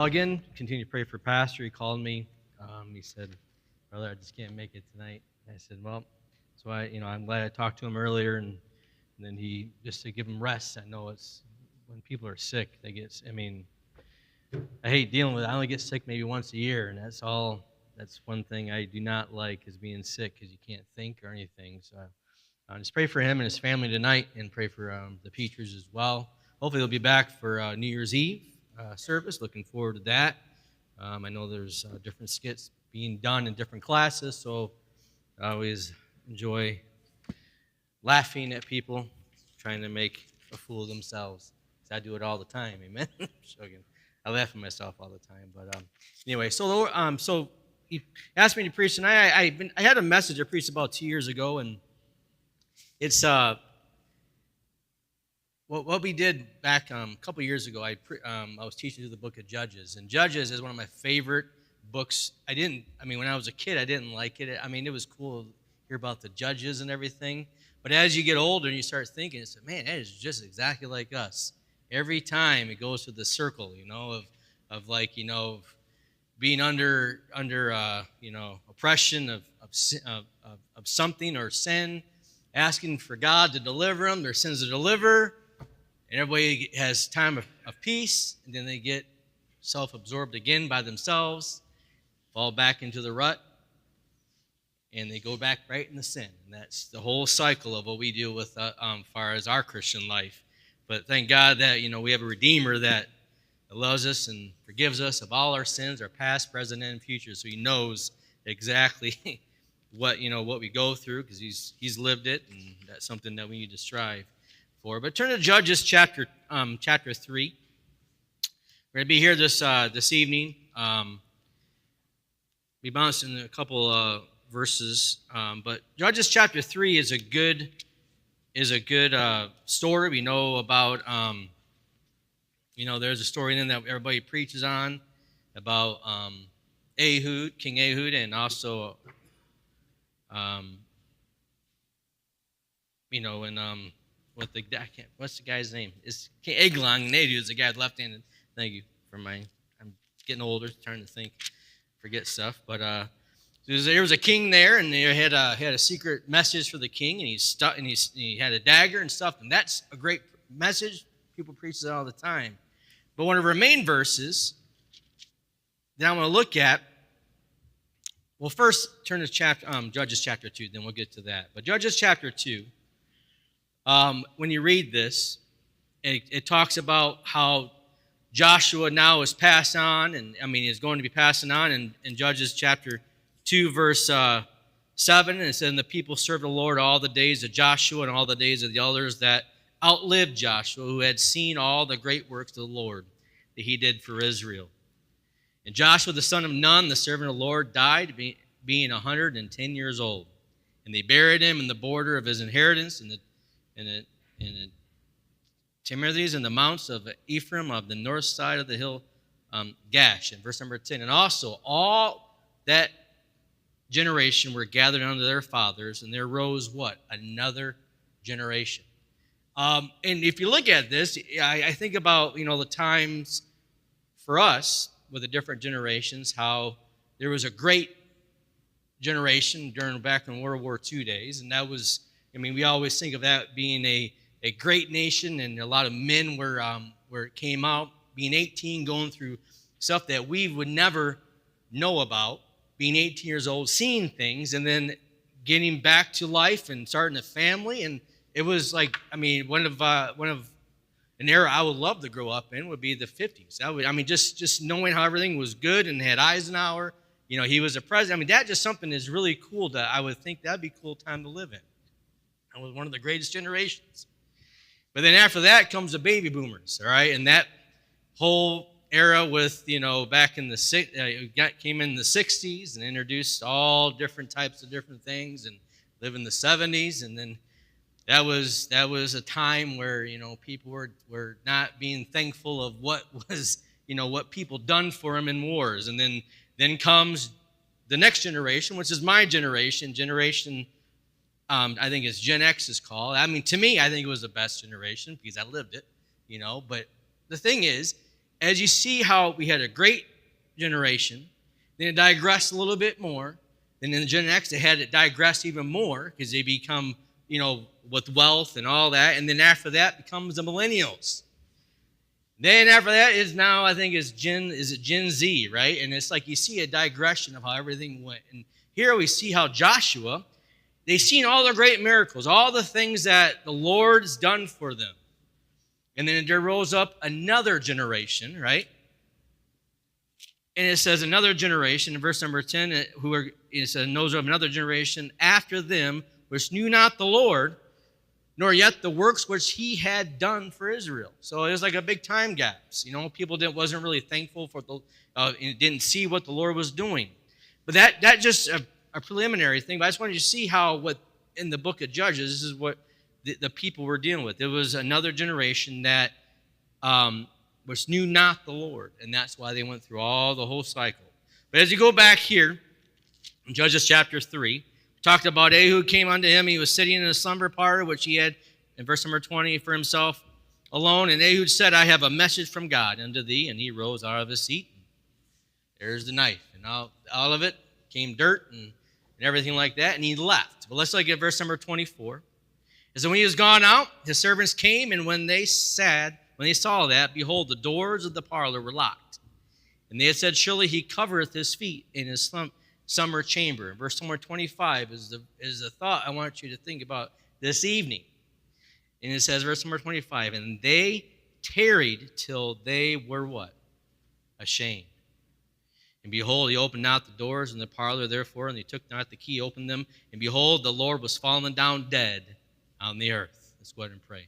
Again, continue to pray for Pastor. He called me. He said, "Brother, I just can't make it tonight." And I said, "Well," so I'm glad I talked to him earlier, and then he just to give him rest. I know it's when people are sick, they get. I mean, I hate dealing with it. I only get sick maybe once a year, and that's all. That's one thing I do not like is being sick because you can't think or anything. So just pray for him and his family tonight, and pray for the Peters as well. Hopefully, they'll be back for New Year's Eve service. Looking forward to that. I know there's different skits being done in different classes, so I always enjoy laughing at people trying to make a fool of themselves. I do it all the time, amen. I laugh at myself all the time, but anyway. So he asked me to preach tonight. I had a message I preached about 2 years ago, and it's what we did back a couple years ago. I was teaching through the book of Judges, and Judges is one of my favorite books. When I was a kid, I didn't like it. It was cool to hear about the judges and everything. But as you get older and you start thinking, it's man, that is just exactly like us. Every time it goes to the circle, of being under oppression of something or sin, asking for God to deliver them, their sins to deliver, and everybody has time of peace, and then they get self-absorbed again by themselves, fall back into the rut, and they go back right into sin. And that's the whole cycle of what we deal with far as our Christian life. But thank God that, we have a Redeemer that loves us and forgives us of all our sins, our past, present, and future. So he knows exactly what we go through because he's lived it, and that's something that we need to strive for. But turn to Judges chapter 3. We're going to be here this evening. We bounced in a couple verses, but Judges chapter 3 is a good story. We know about there's a story in there that everybody preaches on about King Ehud, and also what's the guy's name? It's Eglon, and Ehud is the guy left-handed. Thank you I'm getting older, trying to think, forget stuff, but there was a king there, and he had a secret message for the king, and he had a dagger and stuff, and that's a great message. People preach it all the time. But one of our main verses that I want to look at, well, first turn to Judges chapter 2, then we'll get to that. But Judges chapter 2, when you read this, it talks about how Joshua now is passed on, is going to be passing on in Judges chapter 2, verse 7, and it said, "And the people served the Lord all the days of Joshua and all the days of the elders that outlived Joshua, who had seen all the great works of the Lord that he did for Israel. And Joshua the son of Nun, the servant of the Lord, died, being 110 years old. And they buried him in the border of his inheritance in the Timothy's in the mounts of Ephraim of the north side of the hill Gash." In verse number 10, "And also all that generation were gathered unto their fathers, and there rose" what? "Another generation." And if you look at this, I think about, the times for us with the different generations, how there was a great generation back in World War II days, and that was, we always think of that being a great nation, and a lot of men where it came out, being 18, going through stuff that we would never know about, being 18 years old, seeing things, and then getting back to life and starting a family. And it was like, one of an era I would love to grow up in would be the 50s. Just knowing how everything was good and had Eisenhower, he was a president. That just something is really cool. I would think that'd be a cool time to live in. That was one of the greatest generations. But then after that comes the baby boomers, all right? And that whole era with, back in came in the 60s and introduced all different types of different things, and live in the 70s. And then that was a time where, people were not being thankful of what was, what people done for them in wars. And then comes the next generation, which is my generation. I think it's Gen X is called. To me, I think it was the best generation because I lived it, But the thing is, as you see how we had a great generation, then it digressed a little bit more. Then in the Gen X, they had it digress even more because they become, with wealth and all that. And then after that becomes the millennials. Then after that is now, I think, is Gen Z, right? And it's like you see a digression of how everything went. And here we see how Joshua, they've seen all the great miracles, all the things that the Lord's done for them. And then there rose up another generation, right? And it says another generation, in verse number 10, it says, knows of another generation after them, which knew not the Lord, nor yet the works which he had done for Israel. So it was like a big time gaps. People wasn't really thankful for didn't see what the Lord was doing. But that just a preliminary thing. But I just wanted you to see how what in the book of Judges, this is what the people were dealing with. It was another generation that which knew not the Lord, and that's why they went through the whole cycle. But as you go back here, in Judges chapter 3, we talked about Ehud came unto him. He was sitting in a slumber parlor, which he had, in verse number 20, for himself alone. And Ehud said, I have a message from God unto thee. And he rose out of his seat. There's the knife. And out of it came dirt and everything like that, and he left. But let's look at verse number 24. And so when he was gone out, his servants came, and when they saw that, behold, the doors of the parlor were locked. And they had said, surely he covereth his feet in his summer chamber. Verse number 25 is the thought I want you to think about this evening. And it says, verse number 25, and they tarried till they were what? Ashamed. And behold, he opened not the doors in the parlor, therefore, and he took not the key, opened them. And behold, the Lord was fallen down dead on the earth. Let's go ahead and pray.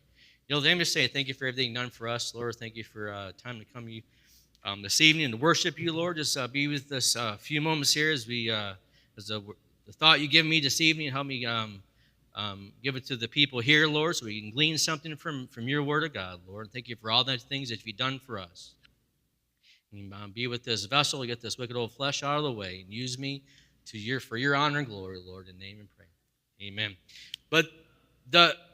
Let me just say thank you for everything done for us, Lord. Thank you for time to come to you this evening and to worship you, Lord. Just be with us a few moments here as the thought you give me this evening. Help me give it to the people here, Lord, so we can glean something from your word of God, Lord. Thank you for all the things that you've done for us. And be with this vessel to get this wicked old flesh out of the way and use me for your honor and glory, Lord. In name and pray. Amen. But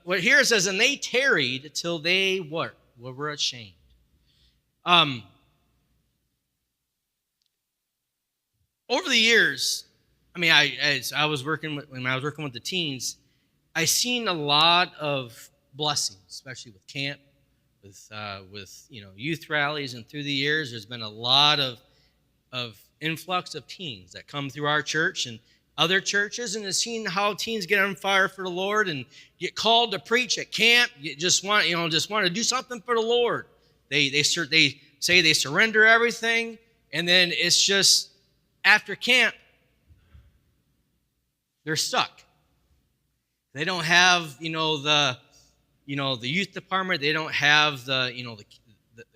what here it says, and they tarried till they were ashamed. Over the years, when I was working with the teens, I seen a lot of blessings, especially with camp, with youth rallies, and through the years, there's been a lot of influx of teens that come through our church and other churches, and have seen how teens get on fire for the Lord and get called to preach at camp. You just want to do something for the Lord. They say they surrender everything, and then it's just after camp, they're stuck. They don't have the youth department. They don't have the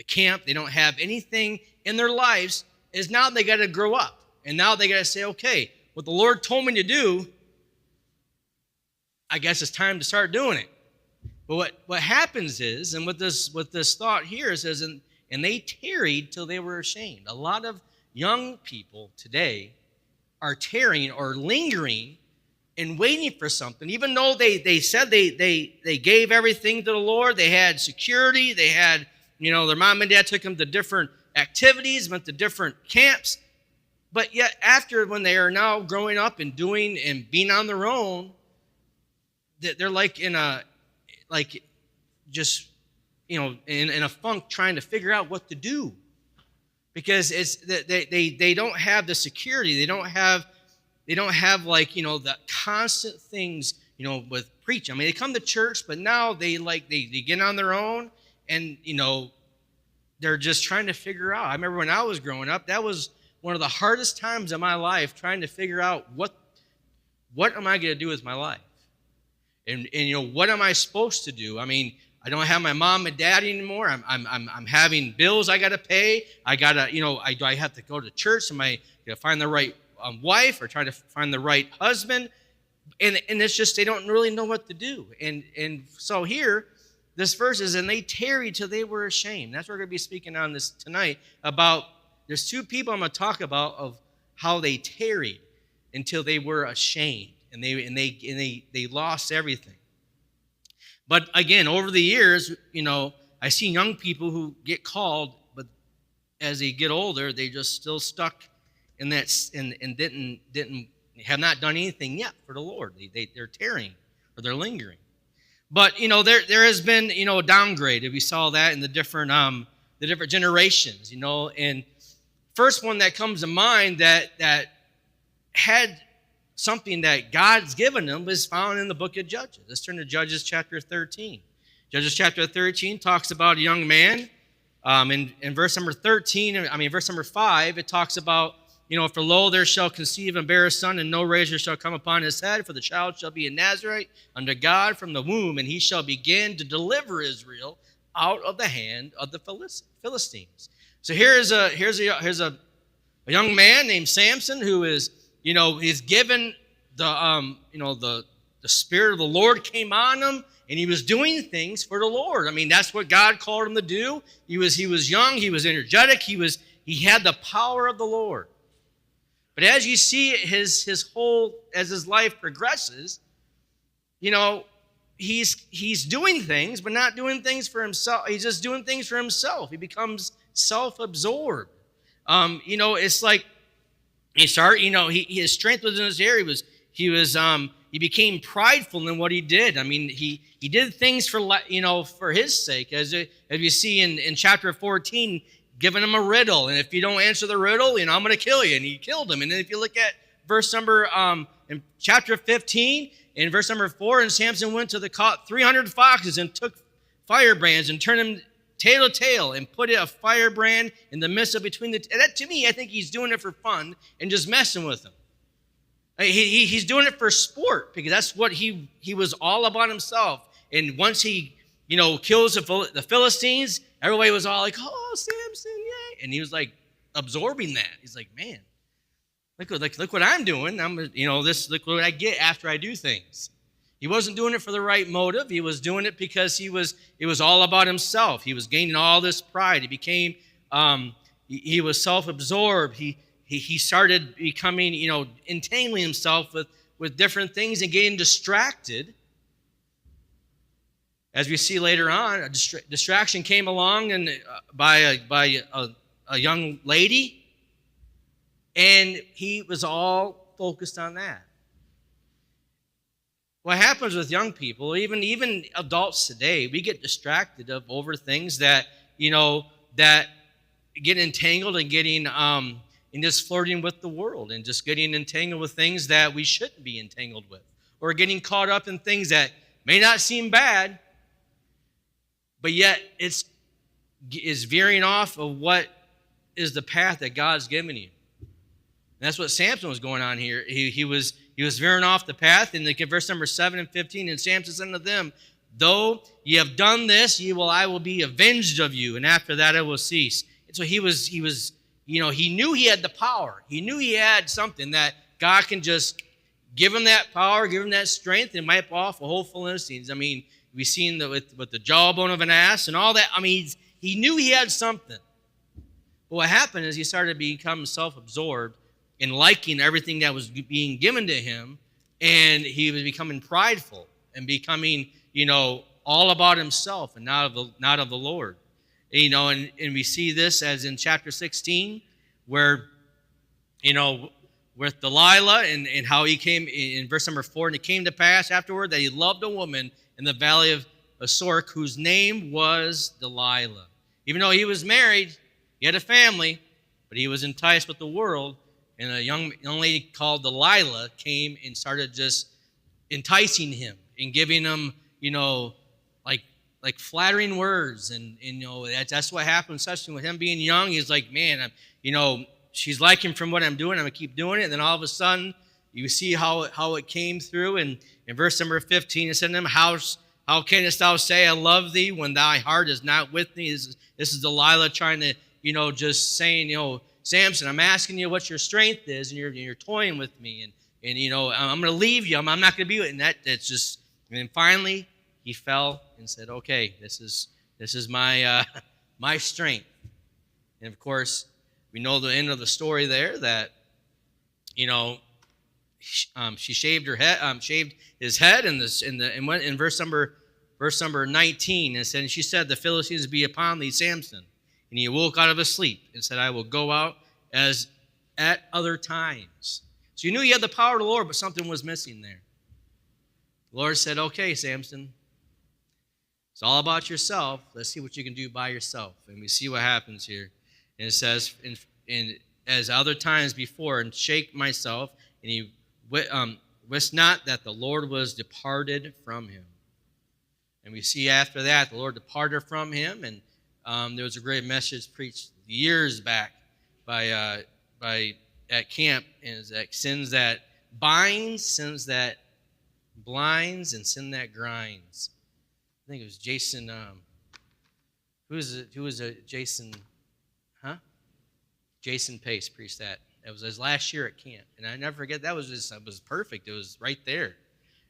camp. They don't have anything in their lives. Is now they got to grow up, and now they got to say, okay, what the Lord told me to do, I guess it's time to start doing it. But what happens is, and what this thought here says, and they tarried till they were ashamed. A lot of young people today are tarrying or lingering and waiting for something, even though they said they gave everything to the Lord. They had security. They had, their mom and dad took them to different activities, went to different camps. But yet, when they are now growing up and doing and being on their own, they're like in a funk trying to figure out what to do, because they don't have the security. They don't have the constant things with preaching. They come to church, but now they get on their own, and they're just trying to figure out. I remember when I was growing up, that was one of the hardest times of my life, trying to figure out what am I going to do with my life, and what am I supposed to do? I don't have my mom and dad anymore. I'm having bills I got to pay. I gotta do I have to go to church? Am I going to find the right wife or try to find the right husband? And it's just they don't really know what to do. And so here, this verse is, and they tarried till they were ashamed. That's what we're going to be speaking on this tonight about. There's two people I'm going to talk about of how they tarried until they were ashamed, and they lost everything. But again, over the years, I see young people who get called, but as they get older, they just still stuck in that and didn't have not done anything yet for the Lord. They're tarrying or they're lingering. But there has been a downgrade. We saw that in the different generations. And first one that comes to mind that had something that God's given them was found in the book of Judges. Let's turn to Judges chapter 13. Judges chapter 13 talks about a young man. In verse number 5, it talks about, for lo, there shall conceive and bear a son, and no razor shall come upon his head, for the child shall be a Nazarite unto God from the womb, and he shall begin to deliver Israel out of the hand of the Philistines. So here's a young man named Samson who is, he's given the Spirit of the Lord came on him, and he was doing things for the Lord. I mean, that's what God called him to do. He was young, he was energetic, he had the power of the Lord. But as you see as his life progresses, he's doing things, but not doing things for himself. He's just doing things for himself. He becomes self-absorbed. It's like his strength was in his hair. He became prideful in what he did. I mean, he did things for his sake, as you see in chapter 14, giving him a riddle, and if you don't answer the riddle, I'm going to kill you, and he killed him. And then if you look at verse number in chapter 15, in verse number 4, and Samson went to caught 300 foxes and took firebrands and turned them tail to tail and put a firebrand in the midst of between the. That to me, I think he's doing it for fun and just messing with them. He's doing it for sport because that's what he was all about himself. And once he kills the Philistines, everybody was all like, "Oh, Samson, yay!" And he was like absorbing that. He's like, "Man, look what I'm doing. Look what I get after I do things." He wasn't doing it for the right motive. He was doing it because it was all about himself. He was gaining all this pride. He became he was self-absorbed. He started becoming, entangling himself with different things and getting distracted. As we see later on, a distraction came along and by a young lady, and he was all focused on that. What happens with young people, even adults today, we get distracted over things that that get entangled and getting and just flirting with the world and just getting entangled with things that we shouldn't be entangled with, or getting caught up in things that may not seem bad, but yet is veering off of what is the path that God's given you. And that's what Samson was going on here. He was veering off the path. In verse number 7 and 15, and Samson said unto them, "Though ye have done this, I will be avenged of you, and after that I will cease." And so he knew he had the power. He knew he had something that God can just give him that power, give him that strength, and wipe off a whole Philistines. I mean, we've seen with the jawbone of an ass and all that. I mean, he knew he had something. But what happened is he started to become self-absorbed and liking everything that was being given to him, and he was becoming prideful and becoming, all about himself and not of the Lord. And we see this as in chapter 16, where, with Delilah and how he came in verse number 4, and it came to pass afterward that he loved a woman in the valley of Sorek, whose name was Delilah. Even though he was married, he had a family, but he was enticed with the world, and a young lady called Delilah came and started just enticing him and giving him, like flattering words, and that's what happened, especially with him being young. He's like, man, she's liking from what I'm doing. I'm gonna keep doing it. And then all of a sudden, you see how it came through. And in verse number 15, it said to him, How canst thou say I love thee when thy heart is not with me? This is Delilah trying to, just saying, Samson, I'm asking you what your strength is, and you're toying with me, and I'm going to leave you. I'm not going to be with you. And that's just. And then finally, he fell and said, "Okay, this is my my strength." And of course, we know the end of the story there. That she shaved her head, shaved his head, and went in verse number 19. And she said, "The Philistines be upon thee, Samson." And he awoke out of his sleep and said, I will go out as at other times. So you knew you had the power of the Lord, but something was missing there. The Lord said, okay, Samson, it's all about yourself. Let's see what you can do by yourself. And we see what happens here. And it says, in as other times before, and shake myself, and he wist not that the Lord was departed from him. And we see after that, the Lord departed from him, and there was a great message preached years back by at camp, is that sins that binds, sins that blinds, and sin that grinds. I think it was Jason. Who was it? Jason? Huh? Jason Pace preached that. It was his last year at camp, and I never forget. It was perfect. It was right there,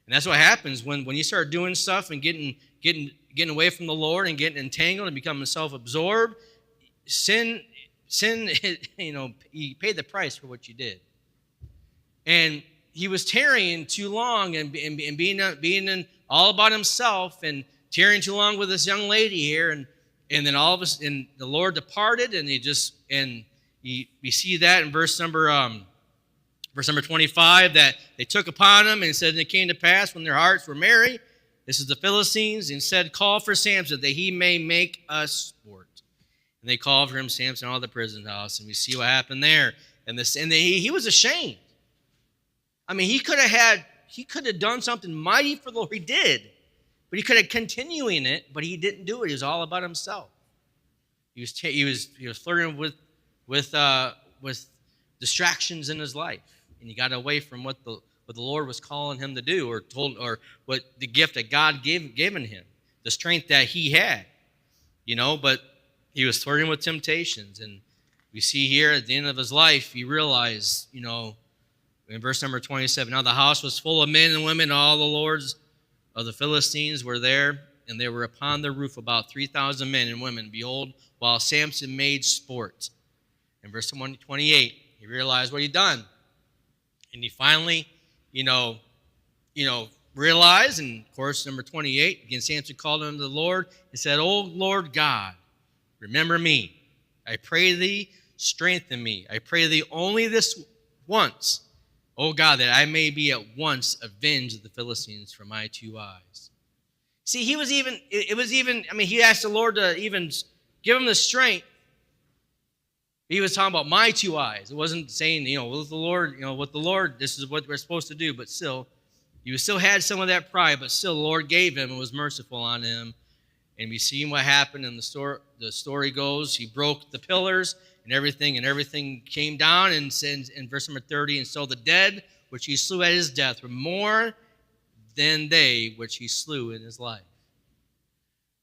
and that's what happens when you start doing stuff and getting away from the Lord and getting entangled and becoming self-absorbed. Sin. You paid the price for what you did, and he was tarrying too long and being all about himself and tarrying too long with this young lady here, and then all of us, and the Lord departed, and we see that in verse number 25, that they took upon him and said, and it came to pass when their hearts were merry, this is the Philistines, and said, call for Samson that he may make us sport. And they called for him Samson out of the prison house, and we see what happened there. He was ashamed. I mean, he could have done something mighty for the Lord. He did, but he could have continuing it, but he didn't do it. He was all about himself. He was flirting with distractions in his life, and he got away from what the Lord was calling him to do, or what the gift that God given him, the strength that he had, But he was flirting with temptations, and we see here at the end of his life, he realized, in verse number 27, now the house was full of men and women, all the lords of the Philistines were there, and there were upon the roof about 3,000 men and women. Behold, while Samson made sport. In verse 28, he realized what he'd done. And he finally, realized, and of course, number 28, again, Samson called unto the Lord and said, O Lord God, remember me. I pray thee, strengthen me. I pray thee only this once, O God, that I may be at once avenged of the Philistines from my two eyes. See, he asked the Lord to even give him the strength. He was talking about my two eyes. It wasn't saying, with the Lord, this is what we're supposed to do, but still, he still had some of that pride, but still the Lord gave him and was merciful on him. And we see what happened, and the story goes, he broke the pillars and everything came down, and in verse number 30, and so the dead which he slew at his death were more than they which he slew in his life.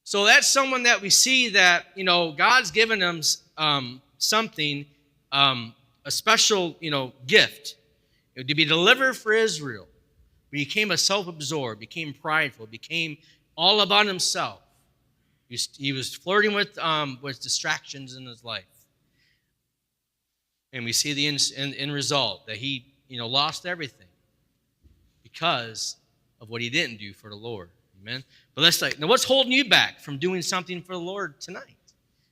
So that's someone that we see that, God's given him something, a special, gift, to be delivered for Israel. But he became a self-absorbed, became prideful, became all about himself. He was flirting with distractions in his life. And we see the end result, that he, lost everything because of what he didn't do for the Lord. Amen? But now what's holding you back from doing something for the Lord tonight?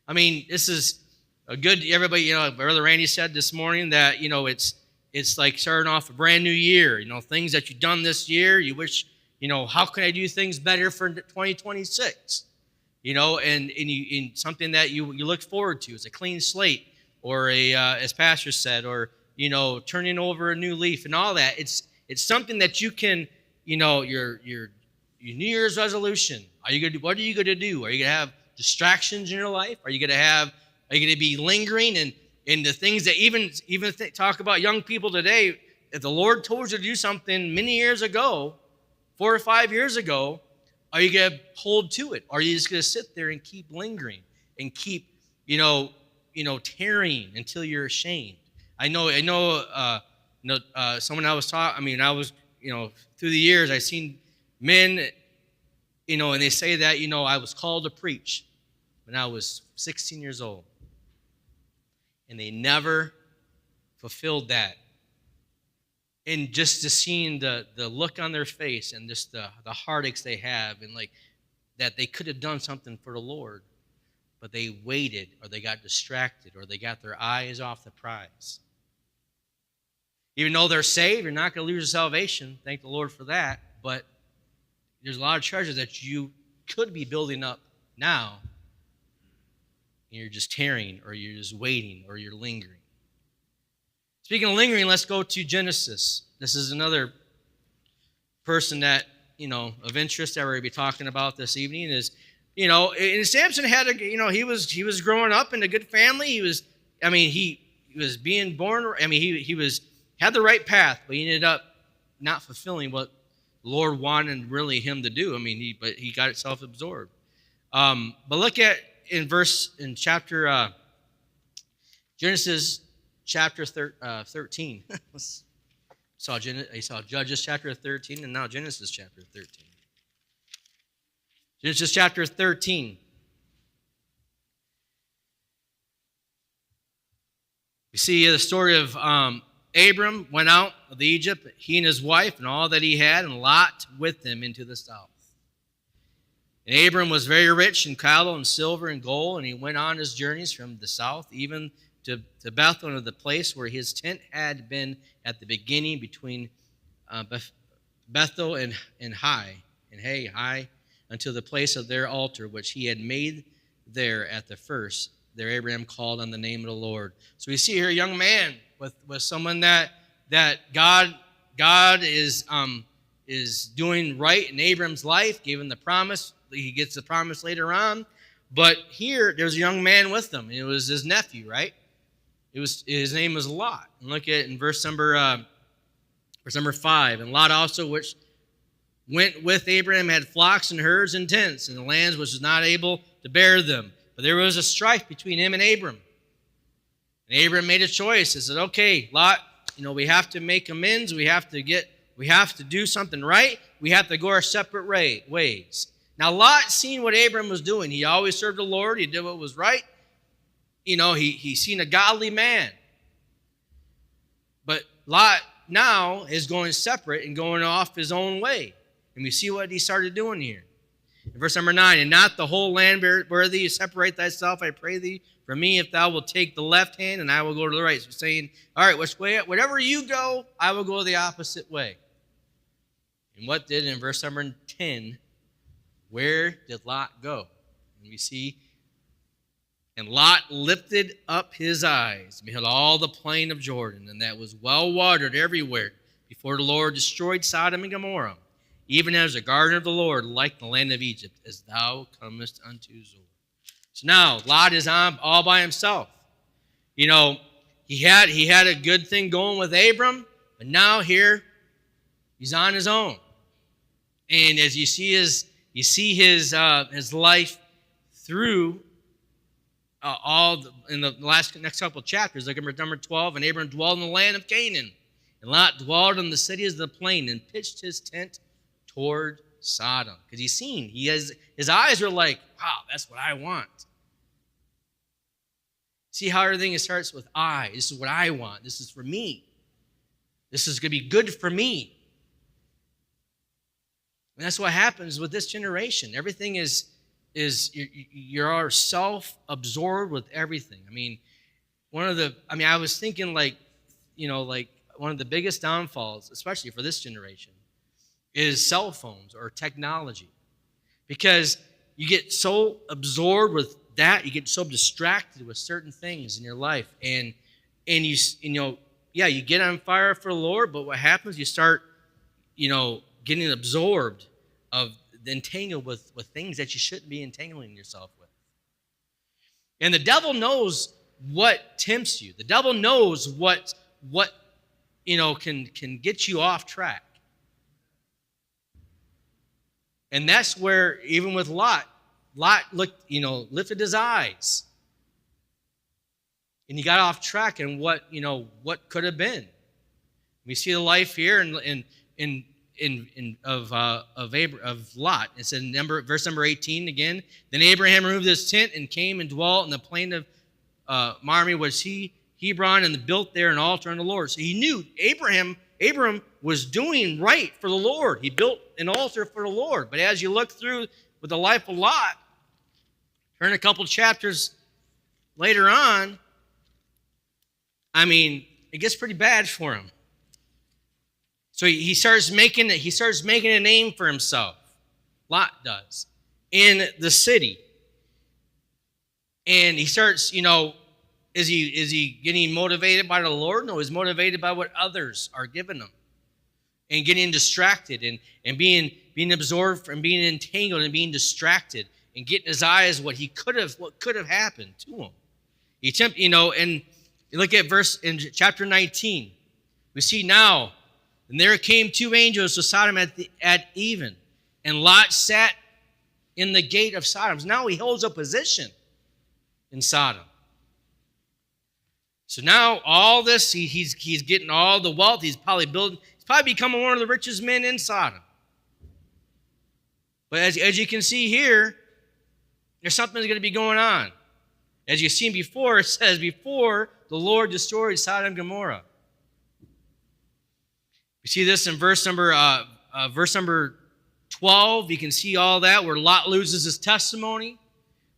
I mean, this is a good, everybody, Brother Randy said this morning that, it's like starting off a brand new year. Things that you've done this year, you wish, how can I do things better for 2026? And something that you look forward to is a clean slate, or as Pastor said, or turning over a new leaf and all that. It's something that you can, your New Year's resolution. What are you going to do? Are you going to have distractions in your life? Are you going to be lingering in the things that even talk about young people today? If the Lord told you to do something many years ago, 4 or 5 years ago, are you going to hold to it? Or are you just going to sit there and keep lingering and keep, tarrying until you're ashamed? I know. Someone I was talking. I was, through the years, I've seen men, and they say that, I was called to preach when I was 16 years old, and they never fulfilled that. And just to seeing the look on their face and just the heartaches they have, and like that they could have done something for the Lord, but they waited, or they got distracted, or they got their eyes off the prize. Even though they're saved, you're not going to lose your salvation. Thank the Lord for that. But there's a lot of treasures that you could be building up now, and you're just tearing, or you're just waiting, or you're lingering. Speaking of lingering, let's go to Genesis. This is another person that, of interest that we're going to be talking about this evening is, and Samson had he was growing up in a good family. He was being born, he had the right path, but he ended up not fulfilling what the Lord wanted really him to do. But he got self-absorbed. But look at Genesis chapter 13. I saw Judges chapter 13 and now Genesis chapter 13. Genesis chapter 13. We see the story of Abram went out of Egypt, he and his wife and all that he had, and Lot with him into the south. And Abram was very rich in cattle and silver and gold, and he went on his journeys from the south, even to Bethel, the place where his tent had been at the beginning between Bethel and Hai, until the place of their altar, which he had made there at the first. There Abraham called on the name of the Lord. So we see here a young man with someone that God is doing right in Abram's life, gave him the promise. He gets the promise later on. But here, there's a young man with him. It was his nephew, right? His name was Lot. And look at in verse number 5. And Lot also, which went with Abraham, had flocks and herds and tents, and the lands which was not able to bear them. But there was a strife between him and Abram. And Abram made a choice. He said, okay, Lot, we have to make amends. We have to do something right. We have to go our separate ways. Now, Lot seen what Abram was doing. He always served the Lord. He did what was right. He seen a godly man. But Lot now is going separate and going off his own way. And we see what he started doing here. In verse number 9, and not the whole land where thee separate thyself, I pray thee, from me, if thou wilt take the left hand, and I will go to the right. So saying, all right, which way, wherever you go, I will go the opposite way. And what did, in verse number 10, where did Lot go? And we see, and Lot lifted up his eyes, and beheld all the plain of Jordan, and that was well watered everywhere, before the Lord destroyed Sodom and Gomorrah, even as the garden of the Lord, like the land of Egypt, as thou comest unto Zoar. So now Lot is on all by himself. He had a good thing going with Abram, but now here he's on his own. And as you see his life through in the next couple of chapters, like number 12, and Abram dwelled in the land of Canaan, and Lot dwelled in the cities of the plain, and pitched his tent toward Sodom. Because his eyes are like, wow, that's what I want. See how everything starts with I. This is what I want. This is for me. This is going to be good for me. And that's what happens with this generation. Everything is you're self-absorbed with everything. I was thinking like one of the biggest downfalls, especially for this generation, is cell phones or technology. Because you get so absorbed with that, you get so distracted with certain things in your life, and you get on fire for the Lord, but what happens? You start, getting absorbed entangled with things that you shouldn't be entangling yourself with. And the devil knows what tempts you. The devil knows what can get you off track. And that's where, even with Lot lifted his eyes. And he got off track in what could have been. We see the life here of Lot. It said verse number 18 again. Then Abraham removed his tent and came and dwelt in the plain of Mamre, which Hebron, and built there an altar unto the Lord. So he knew Abram was doing right for the Lord. He built an altar for the Lord. But as you look through with the life of Lot, Turn a couple chapters later on, it gets pretty bad for him. So he starts making a name for himself. Lot does in the city, and he starts. Is he getting motivated by the Lord? No, he's motivated by what others are giving him, and getting distracted and being absorbed and being entangled and being distracted and getting his eyes what could have happened to him. And you look at verse in chapter 19. We see now, and there came two angels to Sodom at even, and Lot sat in the gate of Sodom. Now he holds a position in Sodom. So now all this, he's getting all the wealth. He's probably becoming one of the richest men in Sodom. But as you can see here, there's something that's going to be going on. As you've seen before, it says, before the Lord destroyed Sodom and Gomorrah. You see this in verse number 12. You can see all that, where Lot loses his testimony,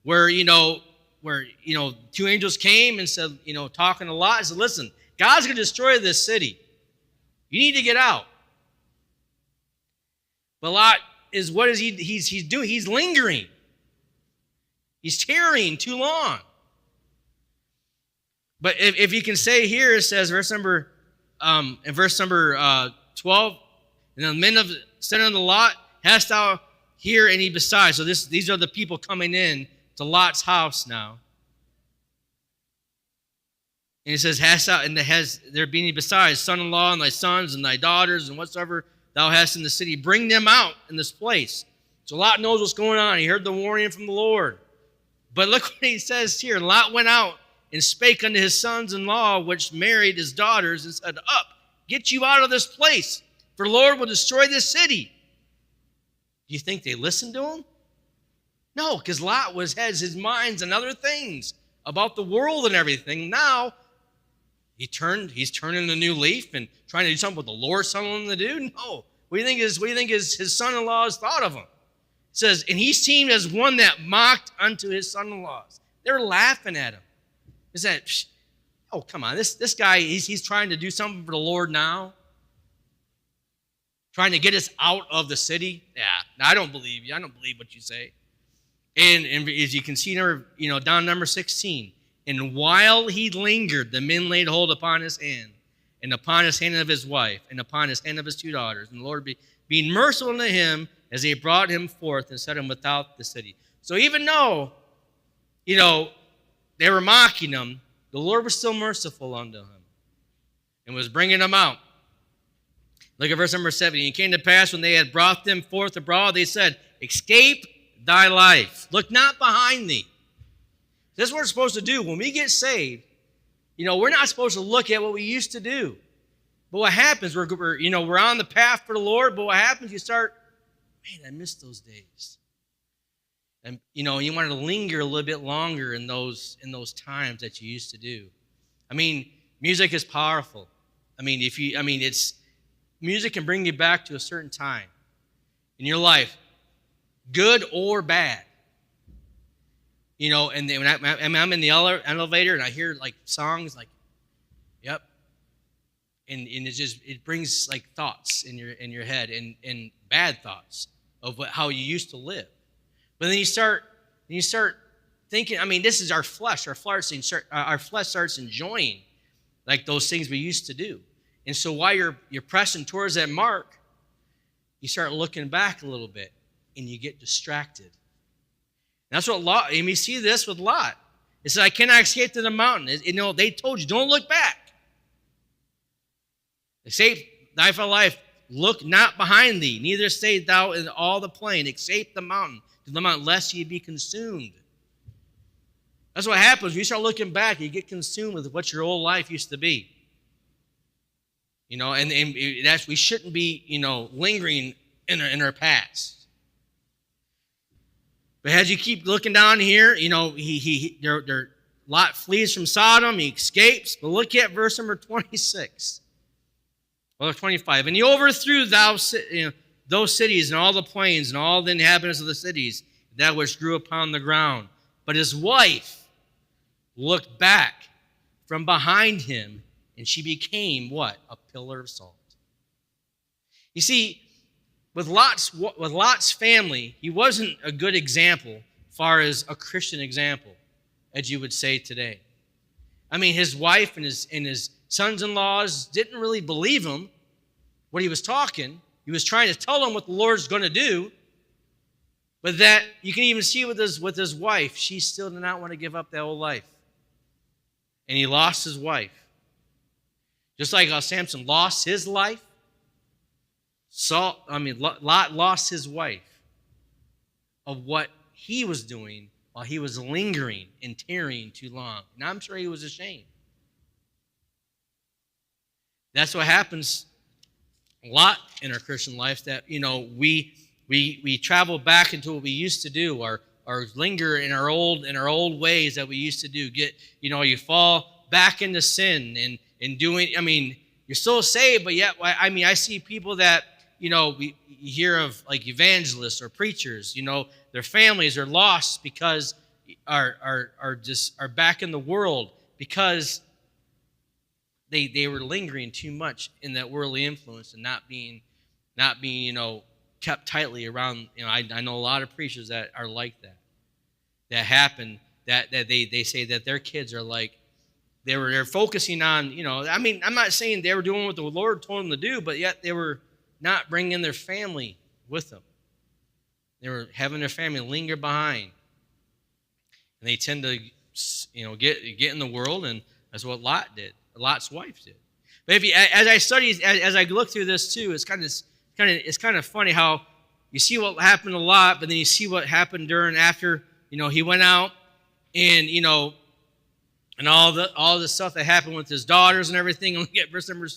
where two angels came and said, talking to Lot, and said, listen, God's going to destroy this city. You need to get out. But Lot he's doing? He's lingering. He's tarrying too long. But if you can say here, it says, in verse number 12, and the men said unto Lot, hast thou here any besides? So these are the people coming in to Lot's house now. And it says, hast thou, and has there been any besides, son-in-law and thy sons and thy daughters and whatsoever thou hast in the city? Bring them out in this place. So Lot knows what's going on. He heard the warning from the Lord. But look what he says here. Lot went out and spake unto his sons-in-law, which married his daughters, and said, up, get you out of this place, for the Lord will destroy this city. Do you think they listened to him? No, because Lot has his minds on other things about the world and everything. Now, he's turning a new leaf and trying to do something with the Lord's telling him to do? No. What do you think his son-in-law has thought of him? It says, and he seemed as one that mocked unto his son-in-laws. They were laughing at him. Is that, oh, come on, this guy, he's trying to do something for the Lord now? Trying to get us out of the city? Yeah, no, I don't believe you. I don't believe what you say. And as you can see, down number 16, and while he lingered, the men laid hold upon his hand, and upon his hand of his wife, and upon his hand of his two daughters. And the Lord being merciful unto him, as they brought him forth and set him without the city. So even though, they were mocking him, the Lord was still merciful unto him and was bringing him out. Look at verse number 17. It came to pass when they had brought them forth abroad, they said, escape thy life. Look not behind thee. This is what we're supposed to do. When we get saved, we're not supposed to look at what we used to do. But what happens, we're on the path for the Lord, but what happens, you start, man, I miss those days. And, you want to linger a little bit longer in those times that you used to do. Music is powerful. Music can bring you back to a certain time in your life, good or bad. And when I'm in the elevator and I hear songs yep, and it brings thoughts in your head and bad thoughts of how you used to live. But then you start thinking. This is our flesh. Our flesh starts enjoying those things we used to do. And so while you're pressing towards that mark, you start looking back a little bit, and you get distracted. And that's what Lot. And we see this with Lot. It says, "I cannot escape to the mountain." They told you, don't look back. Escape thy for life. Look not behind thee, neither stay thou in all the plain. Escape the mountain, lest ye be consumed. That's what happens when you start looking back. You get consumed with what your old life used to be. And we shouldn't be, lingering in our past. But as you keep looking down here, Lot flees from Sodom. He escapes. But look at verse number 26. Well, 25. And he overthrew those cities and all the plains and all the inhabitants of the cities that which grew upon the ground. But his wife looked back from behind him, and she became what? A pillar of salt. You see, with Lot's family, he wasn't a good example as far as a Christian example, as you would say today. I mean, his wife and his sons-in-laws didn't really believe him when he was talking. He was trying to tell them what the Lord's going to do. But that you can even see with his wife, she still did not want to give up that old life. And he lost his wife. Just like how Samson lost his life, Lot lost his wife of what he was doing while he was lingering and tarrying too long. And I'm sure he was ashamed. That's what happens a lot in our Christian life, that, we travel back into what we used to do, or linger in our old ways that we used to do. You fall back into sin and doing. I mean, you're still saved, but yet, I see people that you hear of, like evangelists or preachers. Their families are lost because are back in the world because they were lingering too much in that worldly influence and not being kept tightly around. I know a lot of preachers that are like that happen, that they say that their kids are like, they're focusing on, I'm not saying they were doing what the Lord told them to do, but yet they were not bringing their family with them. They were having their family linger behind. And they tend to, get in the world, and that's what Lot's wife did. But as I look through this too, it's kind of funny how you see what happened to Lot, but then you see what happened after he went out, and and all the stuff that happened with his daughters and everything. And look at verse number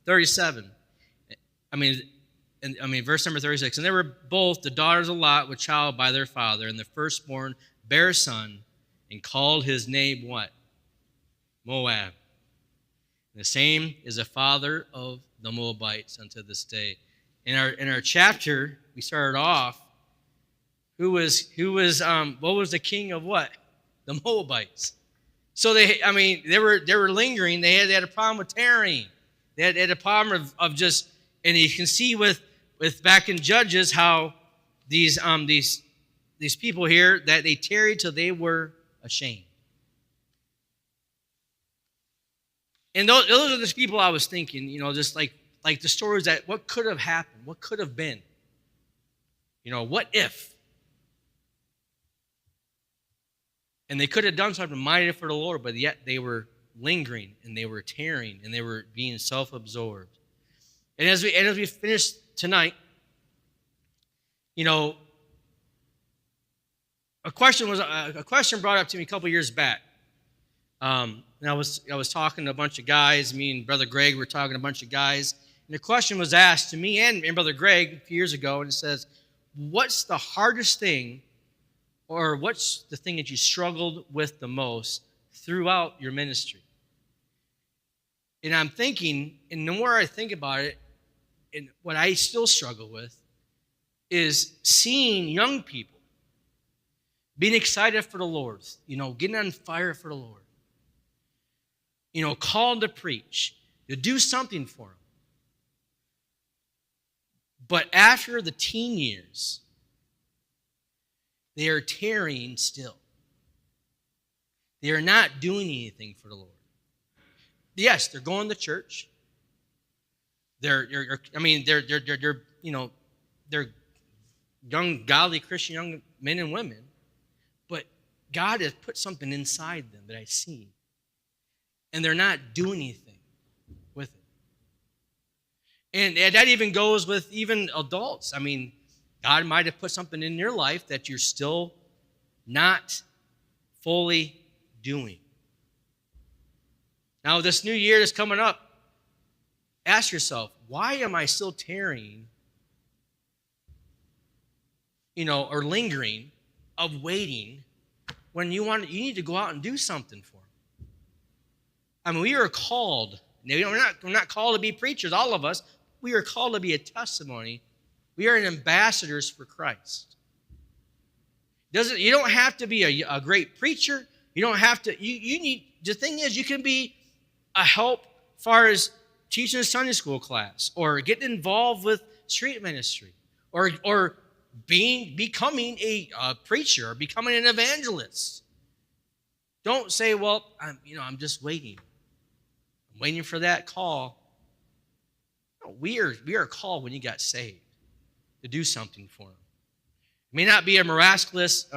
37. Verse number 36. And they were both the daughters of Lot with child by their father, and the firstborn bare a son, and called his name what? Moab. And the same is the father of the Moabites unto this day. In our chapter, we started off. What was the king of what? The Moabites. So they were lingering. They had a problem with tarrying. They had a problem of just, and you can see with back in Judges how these people here, that they tarried till they were ashamed. And those are the people I was thinking, just like the stories that what could have happened, what could have been. What if? And they could have done something mighty for the Lord, but yet they were lingering and they were tarrying and they were being self-absorbed. And as we finish tonight, a question brought up to me a couple years back. And I was talking to a bunch of guys. Me and Brother Greg were talking to a bunch of guys. And the question was asked to me and Brother Greg a few years ago, and it says, what's the hardest thing, or what's the thing that you struggled with the most throughout your ministry? And I'm thinking, and the more I think about it, and what I still struggle with is seeing young people being excited for the Lord, getting on fire for the Lord, called to preach, to do something for them. But after the teen years, they are tarrying still. They are not doing anything for the Lord. Yes, they're going to church. They're young, godly Christian young men and women, but God has put something inside them that I see, and they're not doing anything with it. And that even goes with even adults. God might have put something in your life that you're still not fully doing. Now, this new year that's coming up, ask yourself, why am I still tarrying, or lingering, of waiting, when you need to go out and do something for them? We are called. We're not called to be preachers, all of us. We are called to be a testimony. We are ambassadors for Christ. You don't have to be a great preacher. You don't have to. You need. The thing is, you can be a help as far as teaching a Sunday school class, or getting involved with street ministry, or becoming a preacher, or becoming an evangelist. Don't say, "Well, I'm just waiting. I'm waiting for that call." No, we are called when you got saved to do something for Him. It may not be a miraculous,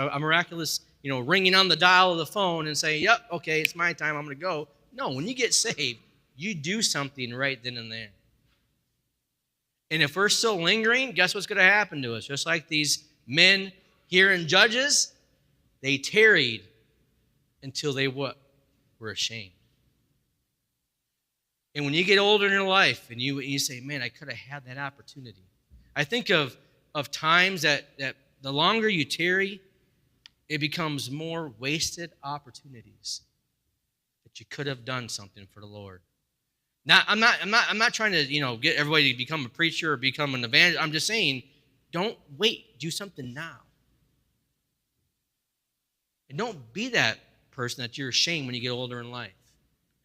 ringing on the dial of the phone and saying, "Yep, okay, it's my time. I'm going to go." No, when you get saved, you do something right then and there. And if we're still lingering, guess what's going to happen to us? Just like these men here in Judges, they tarried until they were ashamed. And when you get older in your life and you say, "Man, I could have had that opportunity." I think of times that the longer you tarry, it becomes more wasted opportunities that you could have done something for the Lord. Now, I'm not trying to, get everybody to become a preacher or become an evangelist. I'm just saying, don't wait. Do something now. And don't be that person that you're ashamed when you get older in life.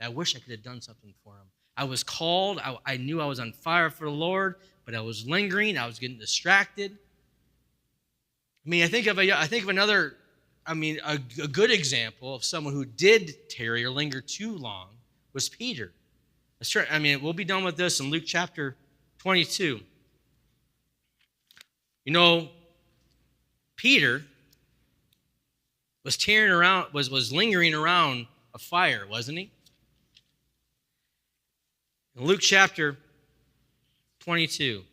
I wish I could have done something for him. I was called. I knew I was on fire for the Lord, but I was lingering. I was getting distracted. I think of another. A good example of someone who did tarry or linger too long was Peter. We'll be done with this in Luke chapter 22. Peter was tearing around, was lingering around a fire, wasn't he? In Luke chapter 22.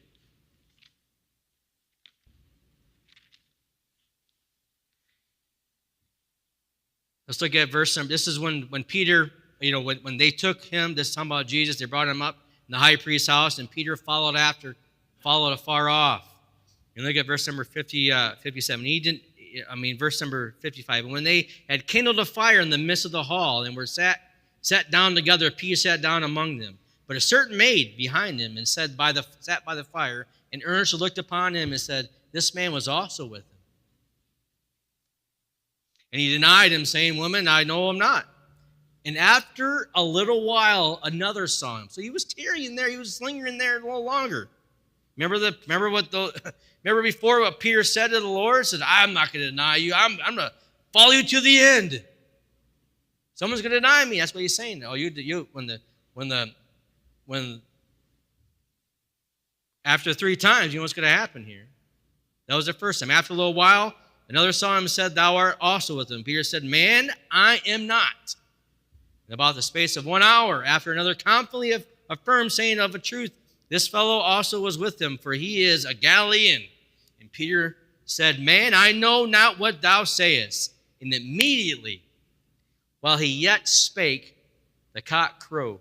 Let's look at verse number. This is when Peter, when they took him, this is talking about Jesus, they brought him up in the high priest's house, and Peter followed afar off. And look at verse number 57. Verse number 55. And when they had kindled a fire in the midst of the hall and were sat down together, Peter sat down among them. But a certain maid behind him sat by the fire, and earnestly looked upon him and said, "This man was also with him." And he denied him, saying, "Woman, I know him not." And after a little while, another saw him. So he was tarrying there. He was lingering there a little longer. Remember before what Peter said to the Lord? He said, "I'm not going to deny you. I'm going to follow you to the end." Someone's going to deny me. That's what he's saying. When after 3 times, what's going to happen here? That was the first time. After a little while, another saw him and said, "Thou art also with him." Peter said, "Man, I am not." And about the space of 1 hour, after another confidently affirmed, saying, "Of a truth, this fellow also was with him, for he is a Galilean." And Peter said, "Man, I know not what thou sayest." And immediately, while he yet spake, the cock crew.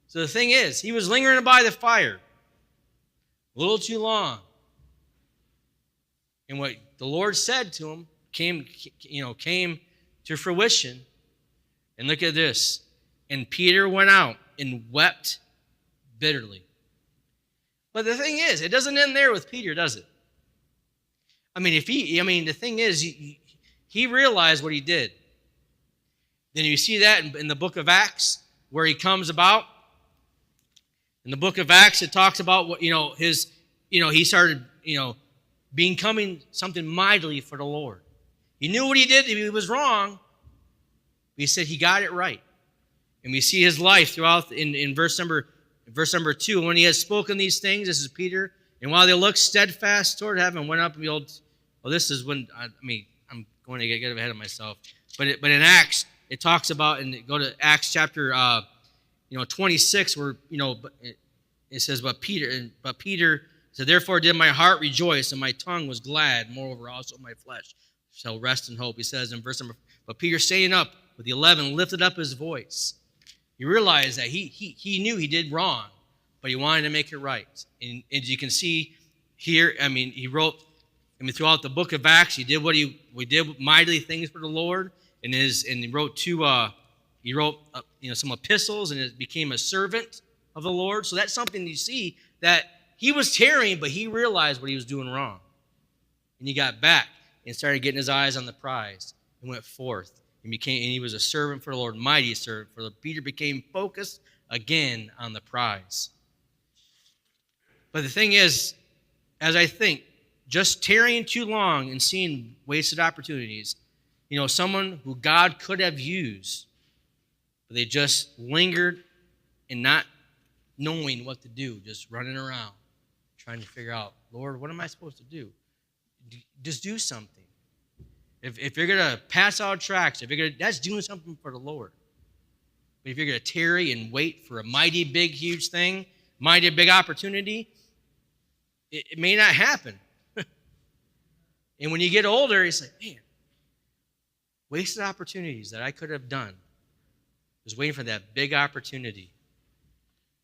So the thing is, he was lingering by the fire a little too long. And what the Lord said to him came to fruition. And look at this. And Peter went out and wept bitterly. But the thing is, it doesn't end there with Peter, does it? The thing is, he realized what he did. Then you see that in the book of Acts, where he comes about. In the book of Acts, it talks about what, he started, becoming something mightily for the Lord. He knew what he did. He was wrong. But he said he got it right. And we see his life throughout in verse number 2. When he had spoken these things, this is Peter, and while they looked steadfast toward heaven, went up and behold. Well, this is when, I'm going to get ahead of myself. But in Acts, it talks about, and go to Acts chapter 26, where, it says, but Peter said, "Therefore did my heart rejoice, and my tongue was glad. Moreover, also my flesh shall rest in hope." He says in verse number, but Peter, staying up with the 11, lifted up his voice. He realized that he knew he did wrong, but he wanted to make it right. And as you can see here, he wrote, throughout the book of Acts, he did we did mightily things for the Lord, and he wrote some epistles, and it became a servant of the Lord. So that's something you see, that he was tarrying, but he realized what he was doing wrong, and he got back. and started getting his eyes on the prize and went forth and he was a servant for the Lord, mighty servant for the Lord. Peter became focused again on the prize. But the thing is, as I think, just tarrying too long and seeing wasted opportunities, someone who God could have used, but they just lingered and not knowing what to do, just running around, trying to figure out, Lord, what am I supposed to do? Just do something. If you're going to pass out tracts, that's doing something for the Lord. But if you're going to tarry and wait for a mighty big, huge thing, mighty big opportunity, it may not happen. And when you get older, it's like, man, wasted opportunities that I could have done. Just waiting for that big opportunity.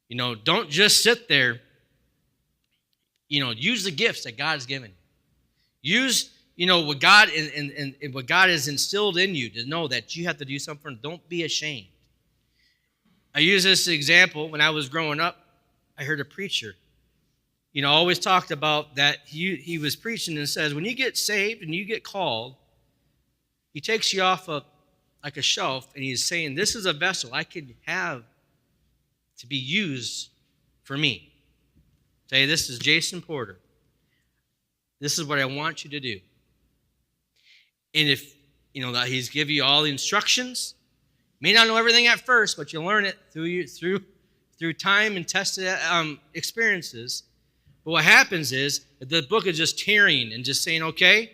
Don't just sit there. Use the gifts that God has given you. Use, what God and what God has instilled in you to know that you have to do something. Don't be ashamed. I use this example when I was growing up. I heard a preacher, always talked about that he was preaching and says, when you get saved and you get called, he takes you off like a shelf and he's saying, this is a vessel I could have to be used for me. Say, this is Jason Porter. This is what I want you to do. And if, that he's give you all the instructions, may not know everything at first, but you'll learn it through time and tested experiences. But what happens is that the book is just tarrying and just saying, okay,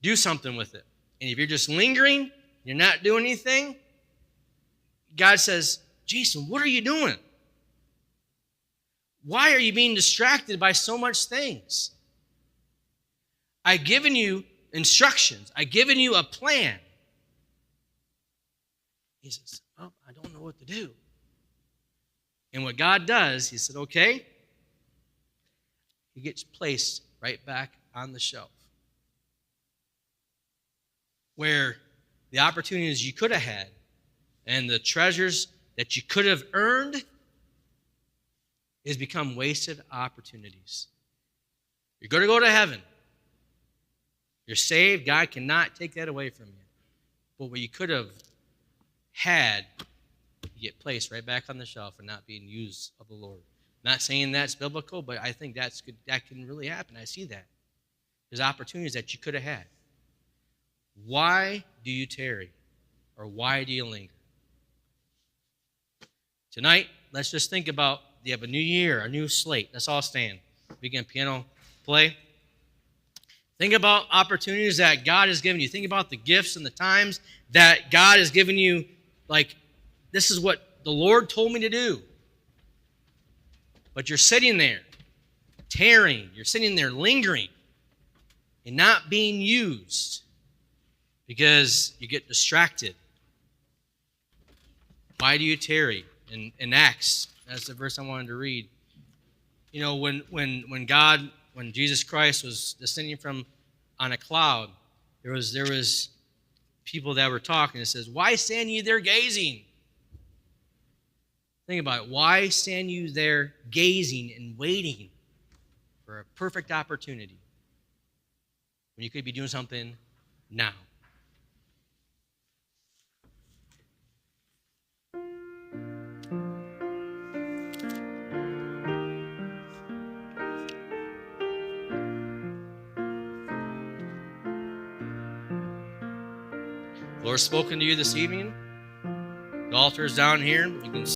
do something with it. And if you're just lingering, you're not doing anything, God says, Jason, what are you doing? Why are you being distracted by so much things? I've given you instructions. I've given you a plan. He says, oh, I don't know what to do. And what God does, he said, okay. He gets placed right back on the shelf. Where the opportunities you could have had and the treasures that you could have earned has become wasted opportunities. You're going to go to heaven. You're saved. God cannot take that away from you. But what you could have had, you get placed right back on the shelf and not being used of the Lord. Not saying that's biblical, but I think that can really happen. I see that. There's opportunities that you could have had. Why do you tarry? Or why do you linger? Tonight, let's just think about, you have a new year, a new slate. Let's all stand. Begin piano play. Think about opportunities that God has given you. Think about the gifts and the times that God has given you. Like, this is what the Lord told me to do. But you're sitting there, tarrying. You're sitting there lingering and not being used because you get distracted. Why do you tarry? In Acts, that's the verse I wanted to read. When Jesus Christ was descending from on a cloud, there was people that were talking. It says, "Why stand ye there gazing?" Think about it. Why stand you there gazing and waiting for a perfect opportunity when you could be doing something now? The Lord's spoken to you this evening. The altar is down here. You can